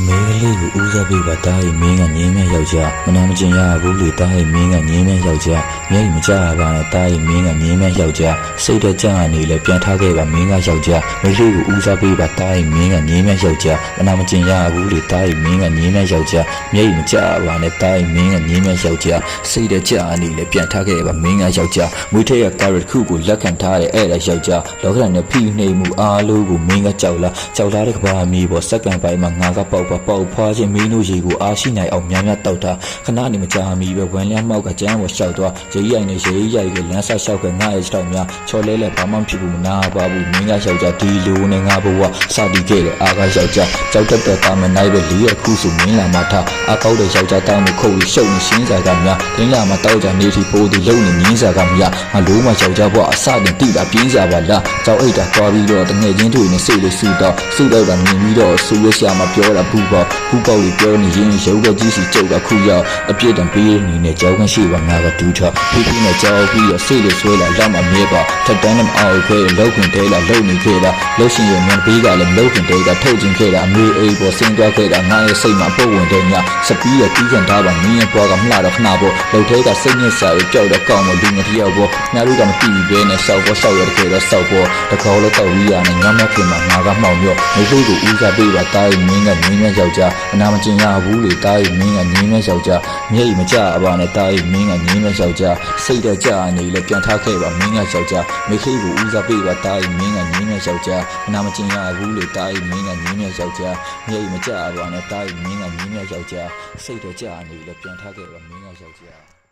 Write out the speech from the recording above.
မေးလေးကိုဦးစားပေးပါတားရင်မင်းကငင်းမဲ့ယောက်ျားမနာမကျင်ရဘူးလေတားရင်မင်းကငင်းမဲ့ယောက်ျားမျက်ရည်မကျပါနဲ့တားရင်မင်းကငင်းမဲ့ယောက်ျားစိတ်တကြနေလဲပြန်ထားခဲ့ပါမင်းကယောက်ျားမေးလေးကိုဦးစားပေးပါတားရင်မင်းကငင်းမဲ့ယောက်ျားမနာမကျင်ရဘူးလေတားရင်မင်းကငင်းမဲ့ယောက်ျားမျက်ရည်မကျပါနဲ့တားရင်မင်းကငင်းမဲ့ယောက်ျားစိတ်တကြနေလဲပြန်ထားခဲ့ပါမင်းကယောက်ျားမွေးထက်ကကာရတ်ခုကိုလက်ခံထားတဲ့အဲ့ဒါယောက်ျားလောကရန်နဲ့ဖိနှိမ်မှုအားလုံးကိုမင်းကကြောက်လားတဲ့ကဘာမီပေါ်စက္ကန့်ပိုင်းမှာငါကပေါက်ဖွာခြင်းမင်းတို့ရေကိုအားရှိနိုင်အောင်များတောက်တာခဏနေမကြာမီပဲဝမ်းလျားမောက်ကကျန်းပေါ်လျှောက်သွားရေရိုက်နဲ့ရေရိုက်ကလမ်းဆက်လျှောက်ကငါရဲ့တောက်များချော်လဲဘာမှမဖြစ်ဘူးမနာပါဘူးမင်းကယောက်ျားဒီလိုနဲ့ငါဘဝစတီးခဲ့တဲ့အားကယောက်ျားကြောက်တတ်တဲ့တာမနိုင်ပဲလေးရခုဆိုမင်းလာမထားအကောက်တဲ့ယောက်ျားတောင်းမှုခုတ်ပြီးရှုပ်နေရှင်းစားကများဒင်းလာမတောက်ကြနေတီပိုးသူလုံနေငင်းစားကများငါလိုမှယောက်ျားဘဝအစတင်တိတာပြင်းစားပါလားကြောက်အိတ်တာသွားပြီးတော့တငယ်ချင်းတွေနဲ့စိတ်လေးဆူတော့တာမြင်ပြီးတော့ဆူရရှာမပြောတာဘူးပေါ့လေးပြောနေရင်ရုပ်ကကြီးစီကြုတ်တာခုရောက်အပြစ်တံပေးနေနဲ့ကြောက်ခန့်ရှိပါငါကဒူးထဖိဖိနဲ့ကြောက်ပြီးတော့စိတ်လေးဆွဲလာလက်မမြဲပါထက်တန်းနဲ့အောက်ခဲလောက်ခွင်တဲလာလုံနေခဲ့တာလှုပ်ရှင်ရဲ့မြန်ပေးကလည်းမလုံခွင်တဲကထုတ်ကျင်ခဲ့တာအမေအိပ်ပေါ်ဆင်းသွားခဲ့တာငါရဲ့စိတ်မှာပုံဝင်တဲ့ညစပီးရတီးခံထားပါမင်းရဲ့ဘွားကမလှတော့ခဏပေါ့လှုပ်ထဲကစိတ်ညစ်စာကိုကြောက်တော့ကောင်းမလူငယ်တယောက်ပေါ့ငါတို့ကမတီးပြီးပဲနဲ့စောက်ရခဲ့တော့စောက်ပေါ့တကောလို့တော့ဝီးရနဲ့ငါမခင်မှာငါကမှောင်မြော့မိဖို့ကိုဦးစားပေးပါတားရင်မင်းကငင်းယောက်ျားအနာမကျင်ရဘူးလေတားရင်မင်းကငင်းယောက်ျားမျက်ရည်မကျပါနဲ့တားရင်မင်းကငင်းယောက်ျားစိတ်တော့ကြနေလဲပြန်ထားခဲ့ပါမင်းကယောက်ျားမိခေကိုဦးစားပေးပါတားရင်မင်းကငင်းယောက်ျားအနာမကျင်ရဘူးလေတားရင်မင်းကငင်းယောက်ျားမျက်ရည်မကျပါနဲ့တားရင်မင်းကငင်းယောက်ျားစိတ်တော့ကြနေလဲပြန်ထားခဲ့ပါမင်းကယောက်ျား